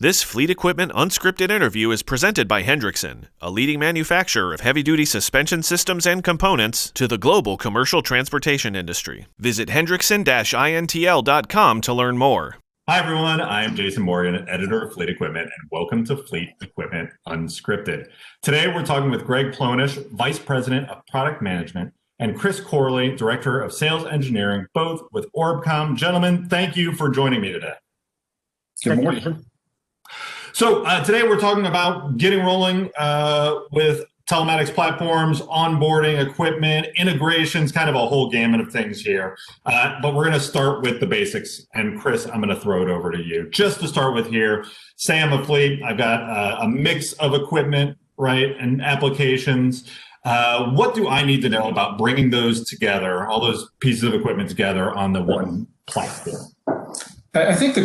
This Fleet Equipment Unscripted interview is presented by Hendrickson, a leading manufacturer of heavy-duty suspension systems and components to the global commercial transportation industry. Visit hendrickson-intl.com to learn more. Hi, everyone. I am Jason Morgan, editor of Fleet Equipment, and welcome to Fleet Equipment Unscripted. Today, we're talking with Greg Plonish, Vice President of Product Management, and Chris Corley, Director of Sales Engineering, both with Orbcomm. Gentlemen, thank you for joining me today. Good morning. So today we're talking about getting rolling with telematics platforms, onboarding equipment, integrations, kind of a whole gamut of things here. But we're going to start with the basics. And Chris, I'm going to throw it over to you. Just to start with here, say I'm a fleet. I've got a mix of equipment, right, and applications. What do I need to know about bringing those together, all those pieces of equipment together on the one platform? I think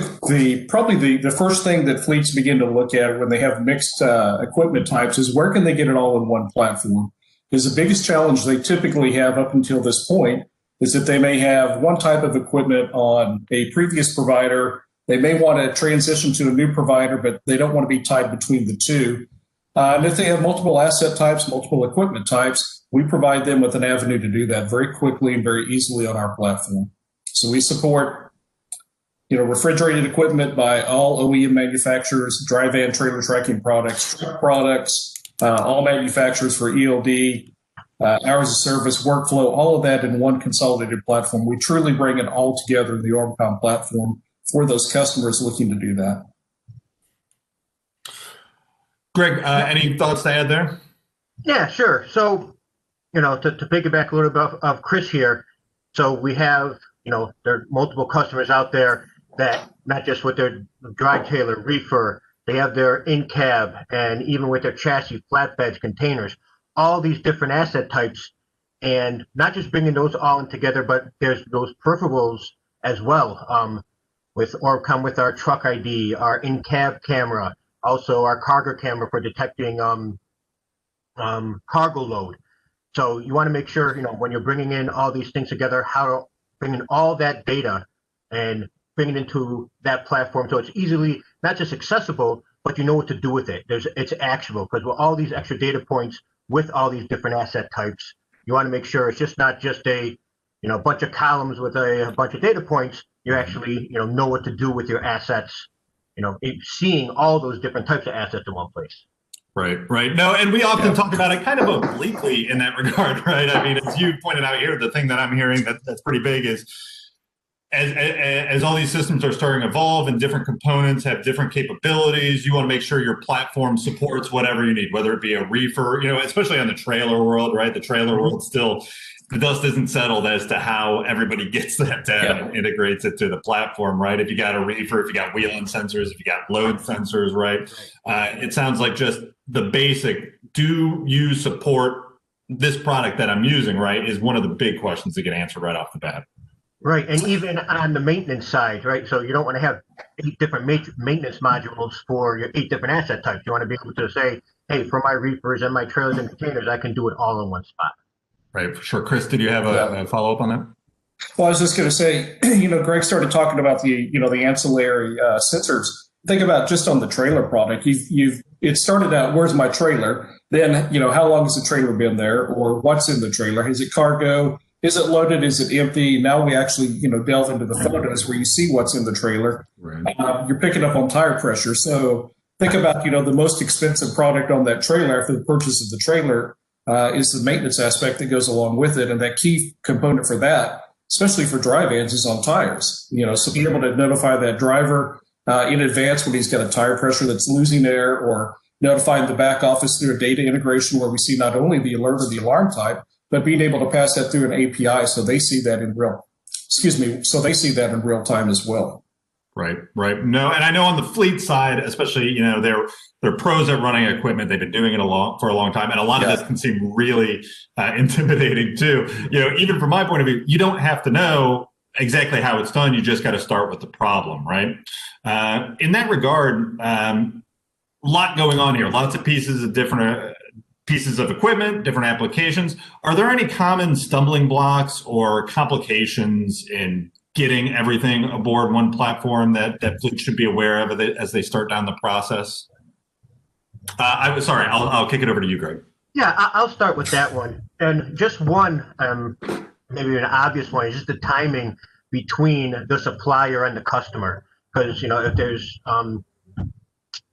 probably the first thing that fleets begin to look at when they have mixed equipment types is where can they get it all in one platform? Because the biggest challenge they typically have up until this point is that they may have one type of equipment on a previous provider. They may want to transition to a new provider, but they don't want to be tied between the two. And if they have multiple asset types, multiple equipment types, we provide them with an avenue to do that very quickly and very easily on our platform. So we support refrigerated equipment by all OEM manufacturers, dry van trailer tracking products, truck products, all manufacturers for ELD, hours of service, workflow, all of that in one consolidated platform. We truly bring it all together in the Orbcomm platform for those customers looking to do that. Greg, any thoughts to add there? Yeah, sure. So, to piggyback a little bit of Chris here, so we have, there are multiple customers out there that not just with their dry trailer, reefer, they have their in-cab, and even with their chassis, flatbeds, containers, all these different asset types, and not just bringing those all in together, but there's those peripherals as well. With Orbcomm, with our truck ID, our in-cab camera, also our cargo camera for detecting cargo load. So you want to make sure, when you're bringing in all these things together, how to bring in all that data and bring it into that platform so it's easily not just accessible, but you know what to do with it. It's actionable, because with all these extra data points, with all these different asset types, you want to make sure it's just not just a bunch of columns with a bunch of data points. You actually know what to do with your assets. Seeing all those different types of assets in one place. Right. No, and we often talk about it kind of obliquely in that regard, right? I mean, as you pointed out here, the thing that I'm hearing that's pretty big is as all these systems are starting to evolve and different components have different capabilities, you want to make sure your platform supports whatever you need, whether it be a reefer, especially on the trailer world, right? The trailer world still, the dust isn't settled as to how everybody gets that data and integrates it to the platform, right? If you got a reefer, if you got wheel end sensors, if you got load sensors, right? It sounds like just the basic, do you support this product that I'm using, right, is one of the big questions that get answered right off the bat. Right, and even on the maintenance side, right? So you don't want to have 8 different maintenance modules for your 8 different asset types. You want to be able to say, hey, for my reefers and my trailers and containers, I can do it all in one spot. Right, for sure. Chris, did you have a follow-up on that? Well, I was just going to say, Greg started talking about the ancillary sensors. Think about just on the trailer product. It started out, where's my trailer? Then, how long has the trailer been there, or what's in the trailer? Is it cargo? Is it loaded? Is it empty? Now we actually, delve into the photos where you see what's in the trailer. Right. You're picking up on tire pressure. So think about, the most expensive product on that trailer after the purchase of the trailer is the maintenance aspect that goes along with it. And that key component for that, especially for dry vans, is on tires. So being able to notify that driver in advance when he's got a tire pressure that's losing air, or notifying the back office through a data integration where we see not only the alert or the alarm type, but being able to pass that through an API so they see that in real time as well. Right. No, and I know on the fleet side, especially, they're pros at running equipment. They've been doing it for a long time, and a lot of this can seem really intimidating too. Even from my point of view, you don't have to know exactly how it's done. You just got to start with the problem, right? In that regard, a lot going on here. Lots of pieces of different pieces of equipment, different applications. Are there any common stumbling blocks or complications in getting everything aboard one platform that fleets should be aware of as they start down the process? I'll kick it over to you, Greg. Yeah, I'll start with that one. And just one, maybe an obvious one, is just the timing between the supplier and the customer. Because, if there's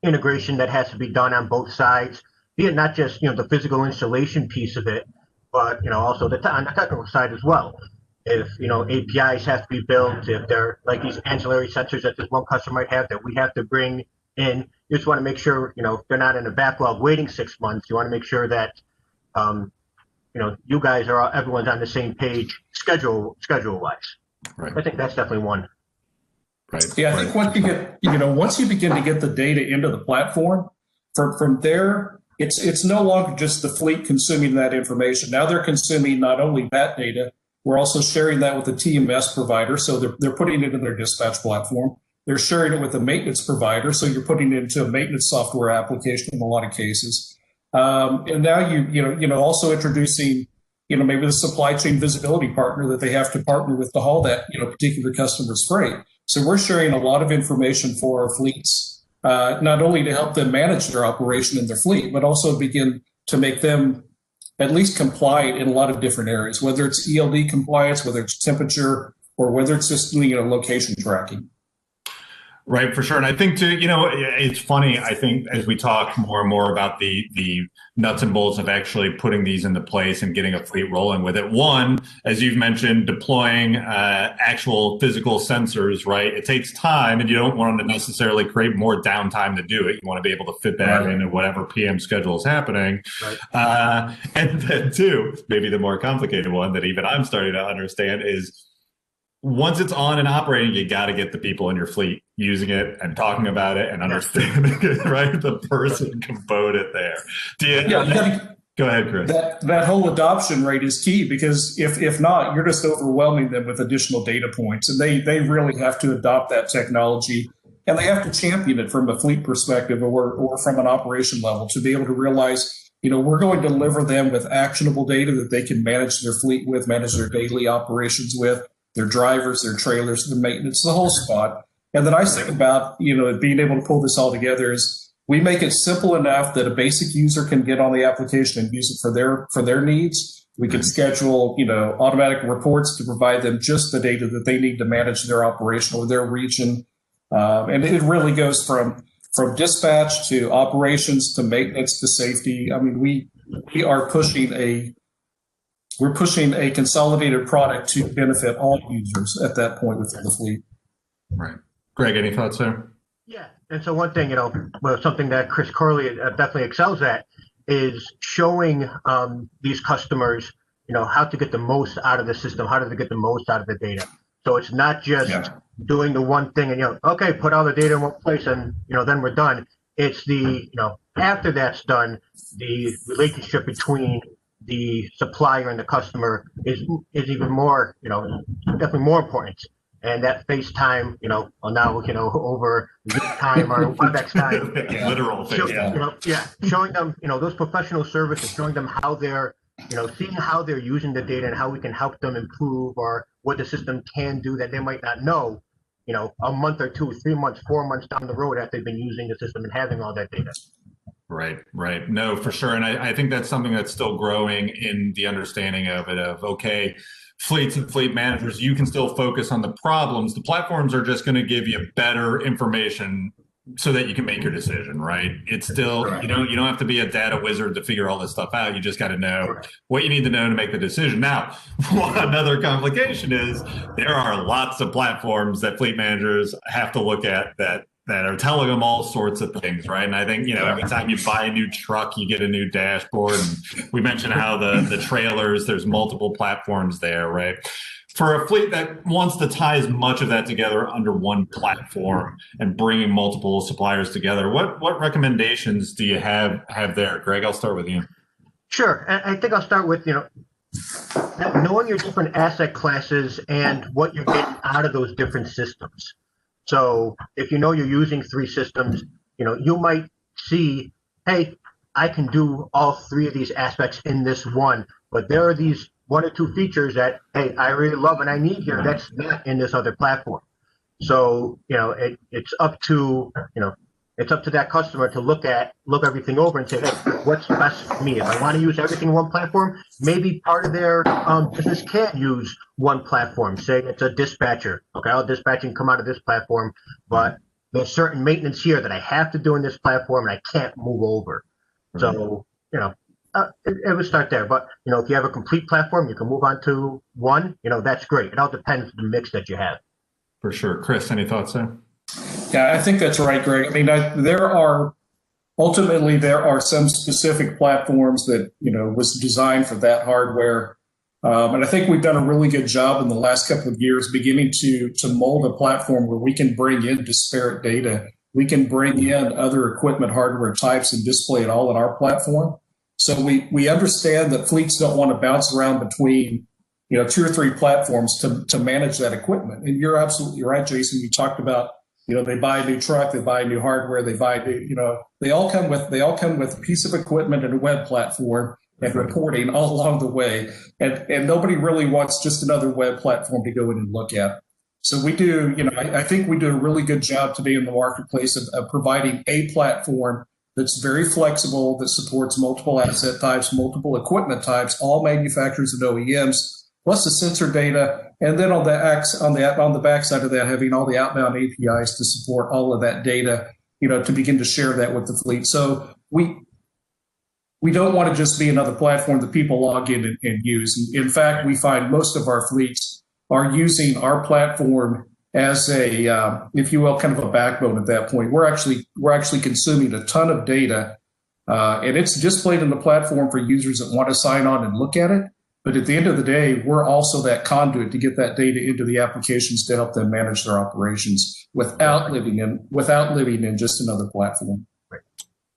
integration that has to be done on both sides, be it not just, the physical installation piece of it, but, also on the technical side as well. If, APIs have to be built, if they're like these ancillary sensors that this one customer might have that we have to bring in, you just want to make sure, they're not in a backlog waiting 6 months. You want to make sure that, you guys everyone's on the same page schedule wise. Right. I think that's definitely one. Right. Yeah, I think once you begin to get the data into the platform, from there, it's no longer just the fleet consuming that information. Now they're consuming not only that data, we're also sharing that with the TMS provider. So they're putting it in their dispatch platform. They're sharing it with a maintenance provider. So you're putting it into a maintenance software application in a lot of cases. And now you also introducing, maybe the supply chain visibility partner that they have to partner with to haul that, particular customer's freight. So we're sharing a lot of information for our fleets, not only to help them manage their operation and their fleet, but also begin to make them at least compliant in a lot of different areas, whether it's ELD compliance, whether it's temperature, or whether it's just location tracking. Right, for sure. And I think too, it's funny, I think as we talk more and more about the nuts and bolts of actually putting these into place and getting a fleet rolling with it. One, as you've mentioned, deploying actual physical sensors, right? It takes time and you don't want to necessarily create more downtime to do it. You want to be able to fit that into whatever PM schedule is happening. Right. And then two, maybe the more complicated one that even I'm starting to understand is, once it's on and operating, you got to get the people in your fleet using it and talking about it and understanding it, right? The person component there. Go ahead, Chris. That whole adoption rate is key, because if not, you're just overwhelming them with additional data points. And they really have to adopt that technology, and they have to champion it from a fleet perspective or from an operation level to be able to realize, we're going to deliver them with actionable data that they can manage their fleet with, manage their daily operations with, their drivers, their trailers, the maintenance, the whole spot. And the nice thing about, being able to pull this all together is we make it simple enough that a basic user can get on the application and use it for their needs. We can schedule, automatic reports to provide them just the data that they need to manage their operation or their region. And it really goes from dispatch to operations to maintenance to safety. I mean, we are pushing a consolidated product to benefit all users at that point within the fleet. Right. Greg, any thoughts there? Yeah. And so one thing, something that Chris Corley definitely excels at is showing these customers, how to get the most out of the system, how to get the most out of the data. So it's not just doing the one thing and, okay, put all the data in one place and, then we're done. It's the, after that's done, the relationship between the supplier and the customer is even more, definitely more important. And that FaceTime, now, over Zoom time or WebEx time. Literal FaceTime. Showing them, those professional services, showing them how they're, seeing how they're using the data and how we can help them improve or what the system can do that they might not know, a month or 2, 3 months, 4 months down the road after they've been using the system and having all that data. Right. No, for sure. And I think that's something that's still growing in the understanding of it, okay, fleets and fleet managers, you can still focus on the problems. The platforms are just going to give you better information so that you can make your decision, right? It's still, you don't have to be a data wizard to figure all this stuff out. You just got to know what you need to know to make the decision. Now, another complication is there are lots of platforms that fleet managers have to look at that are telling them all sorts of things, right? And I think, every time you buy a new truck, you get a new dashboard. And we mentioned how the trailers, there's multiple platforms there, right? For a fleet that wants to tie as much of that together under one platform and bringing multiple suppliers together, what recommendations do you have there? Greg, I'll start with you. Sure. I think I'll start with, knowing your different asset classes and what you're getting out of those different systems. So if you're using 3 systems, you might see, hey, I can do all 3 of these aspects in this one, but there are these one or two features that, hey, I really love and I need here that's not in this other platform. So, it's up to, it's up to that customer to look everything over and say, hey, what's best for me? If I want to use everything in one platform, maybe part of their business can't use one platform. Say it's a dispatcher. Okay, all dispatching come out of this platform, but there's certain maintenance here that I have to do in this platform and I can't move over. So, it would start there. But, if you have a complete platform, you can move on to one, that's great. It all depends on the mix that you have. For sure. Chris, any thoughts there? Yeah, I think that's right, Greg. I mean, there are some specific platforms that, was designed for that hardware. And I think we've done a really good job in the last couple of years beginning to mold a platform where we can bring in disparate data. We can bring in other equipment hardware types and display it all in our platform. So we understand that fleets don't want to bounce around between, 2 or 3 platforms to manage that equipment. And you're absolutely right, Jason. You talked about, they buy a new truck, they buy new hardware, they buy new, they all come with a piece of equipment and a web platform and reporting all along the way. And nobody really wants just another web platform to go in and look at. So we do, I think we do a really good job today in the marketplace of providing a platform that's very flexible, that supports multiple asset types, multiple equipment types, all manufacturers and OEMs, plus the sensor data, and then on the backside of that, having all the outbound APIs to support all of that data, to begin to share that with the fleet. So we don't want to just be another platform that people log in and use. In fact, we find most of our fleets are using our platform as a, if you will, kind of a backbone at that point. We're actually consuming a ton of data, and it's displayed in the platform for users that want to sign on and look at it. But at the end of the day, we're also that conduit to get that data into the applications to help them manage their operations without living in just another platform.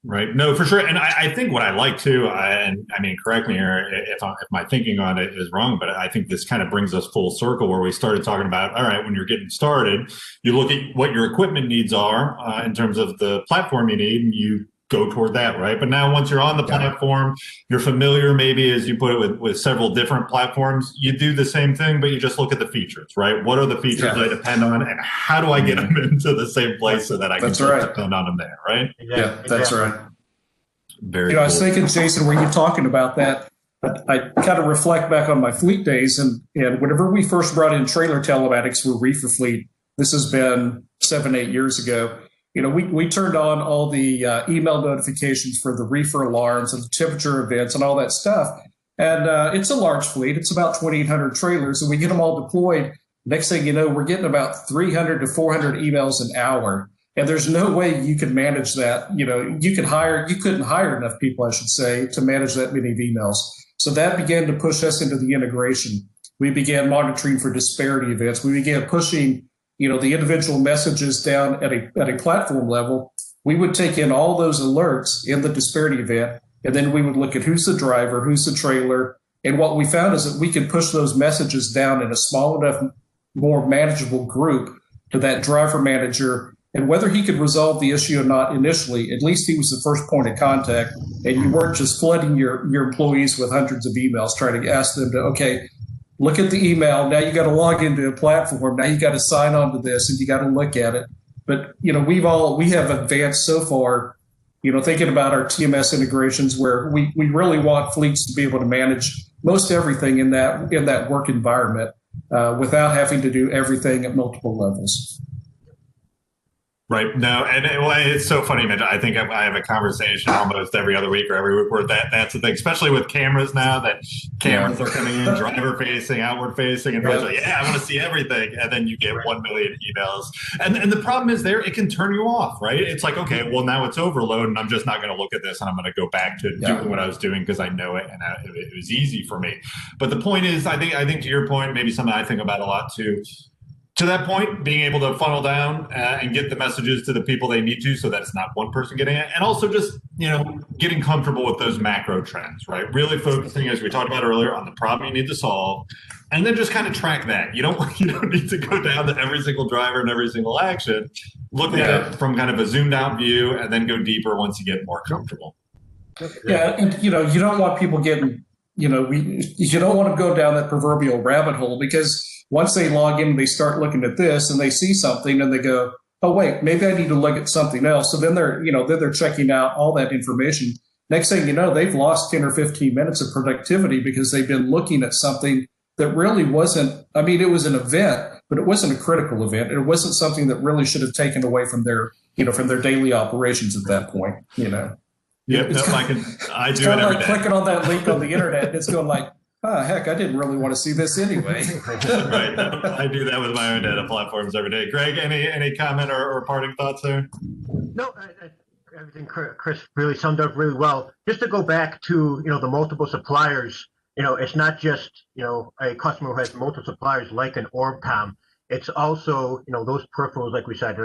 Right. No, for sure. And I think what I like too, and I mean, correct me here if my thinking on it is wrong, but I think this kind of brings us full circle where we started talking about, all right, when you're getting started, you look at what your equipment needs are in terms of the platform you need, and you go toward that, right? But now once you're on the platform, you're familiar, maybe as you put it, with several different platforms, you do the same thing, but you just look at the features, right? What are the features I depend on, and how do I get them into the same place so that I can just depend on them there, right? Yeah, that's right. Very cool. I was thinking, Jason, when you're talking about that, I kind of reflect back on my fleet days, and whenever we first brought in trailer telematics for reefer fleet, this has been 7-8 years ago. We turned on all the email notifications for the reefer alarms and the temperature events and all that stuff. And it's a large fleet. It's about 2,800 trailers, and we get them all deployed. Next thing you know, we're getting about 300 to 400 emails an hour. And there's no way you can manage that. You couldn't hire enough people, I should say, to manage that many of emails. So that began to push us into the integration. We began monitoring for disparity events. We began pushing the individual messages down at a platform level. We would take in all those alerts in the disparity event, and then we would look at who's the driver, who's the trailer. And what we found is that we could push those messages down in a small enough, more manageable group to that driver manager. And whether he could resolve the issue or not initially, at least he was the first point of contact. And you weren't just flooding your employees with hundreds of emails trying to ask them to, okay, look at the email. Now you got to log into a platform. Now you got to sign on to this, and you got to look at it. But we have advanced so far. Thinking about our TMS integrations, where we really want fleets to be able to manage most everything in that work environment without having to do everything at multiple levels. Right. No, and it's so funny, Mitch. I think I have a conversation almost every other week or every week where that's the thing, especially with cameras now, that cameras are coming in, driver facing, outward facing, and like, I want to see everything. And then you get 1 million emails. And the problem is it can turn you off, right? It's like, okay, well, now it's overload and I'm just not going to look at this and I'm going to go back to doing what I was doing because I know it and it was easy for me. But the point is, I think to your point, maybe something I think about a lot too, to that point, being able to funnel down and get the messages to the people they need to so that it's not one person getting it. And also just, getting comfortable with those macro trends, right? Really focusing, as we talked about earlier, on the problem you need to solve. And then just kind of track that. You don't need to go down to every single driver and every single action. Look at it from kind of a zoomed out view and then go deeper once you get more comfortable. Yeah, and you don't want people getting you don't want to go down that proverbial rabbit hole, because once they log in, they start looking at this and they see something and they go, oh, wait, maybe I need to look at something else. So then they're checking out all that information. Next thing you know, they've lost 10 or 15 minutes of productivity because they've been looking at something that really wasn't, I mean, it was an event, but it wasn't a critical event. It wasn't something that really should have taken away from their daily operations at that point, Yep, no, I do it every day. Clicking on that link on the internet, and it's going like, oh, heck, I didn't really want to see this anyway. Right. I do that with my own data platforms every day. Greg, any comment or parting thoughts there? No, everything Chris really summed up really well. Just to go back to, the multiple suppliers, it's not just, a customer who has multiple suppliers like an Orbcom. It's also, those peripherals, like we said,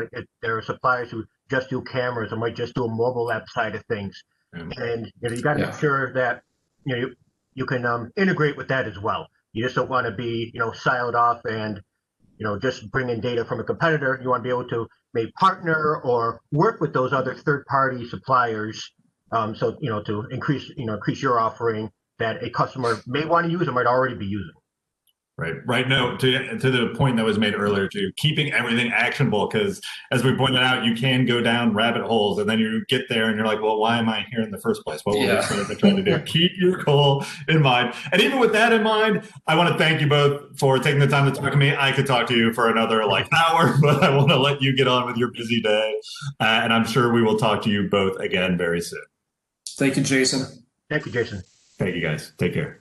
there are suppliers who just do cameras or might just do a mobile app side of things. And, you got to make sure that, you can integrate with that as well. You just don't want to be, siloed off and, just bring in data from a competitor. You want to be able to maybe partner or work with those other third-party suppliers. So, to increase your offering that a customer may want to use or might already be using. Right. No, to the point that was made earlier, too, keeping everything actionable, because as we pointed out, you can go down rabbit holes and then you get there and you're like, well, why am I here in the first place? What were we trying to do? Keep your goal in mind. And even with that in mind, I want to thank you both for taking the time to talk to me. I could talk to you for another hour, but I want to let you get on with your busy day. And I'm sure we will talk to you both again very soon. Thank you, Jason. Thank you, Jason. Thank you, guys. Take care.